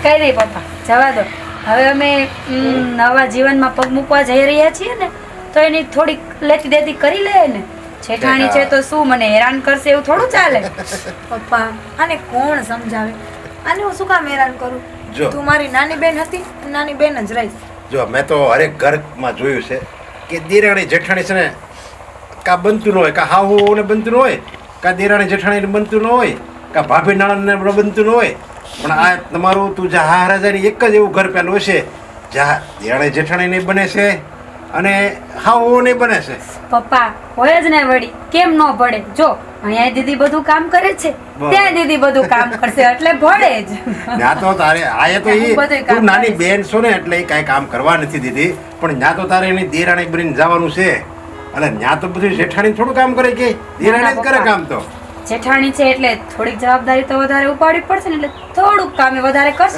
કઈ નહીં પપ્પા, જવા દો. હવે અમે નવા જીવનમાં પગ મૂકવા જઈ રહ્યા છીએ ને, તો એની થોડીક લેતી દેતી કરી લે ને. જેઠાણી છે તો શું મને હેરાન કરશે એવું થોડું ચાલે. પપ્પા આને કોણ સમજાવે? આને હું શું કામ હેરાન કરું? જો. તું મારી નાની બેન હતી, નાની બેન જ રહીશ. જો મેં તો હરેક ઘરમાં જોયું છે કે દેરાણી જેઠાણી છે ને કાં બનતું ન હોય, કાં હાહુને બનતું ન હોય, કાં દેરાણી જેઠાણીને બનતું ન હોય, કાં ભાભી નાણાને બનતું ન હોય. પણ આ તમારું તું જા રાજાની એક જ એવું ઘર પેલું હશે જ્યાં દેરાણી જેઠાણીને બને છે અને હાહુને બને છે. પપ્પા હોય જ ને વળી, કેમ ન પડે? જો અહીંયા દીદી બધું કામ કરે છે, ત્યાં દીદી બધું કામ કરશે એટલે ભળે જ. ત્યાં તો તારે આયે તો હું બધુંય કામ તું નાની કરીશ. બેન છો ને એટલે એ કાંઈ કામ કરવા નથી દીધી, પણ ત્યાં તો તારે એની દેરાણી બનીને જવાનું છે. અને ત્યાં તો બધું જેઠાણી થોડું કામ કરે કે દેરાણી જ કરે કામ. તો જેઠાણી છે એટલે થોડીક જવાબદારી તો વધારે ઉપાડવી પડશે ને, એટલે થોડુંક કામ એ વધારે કરશે.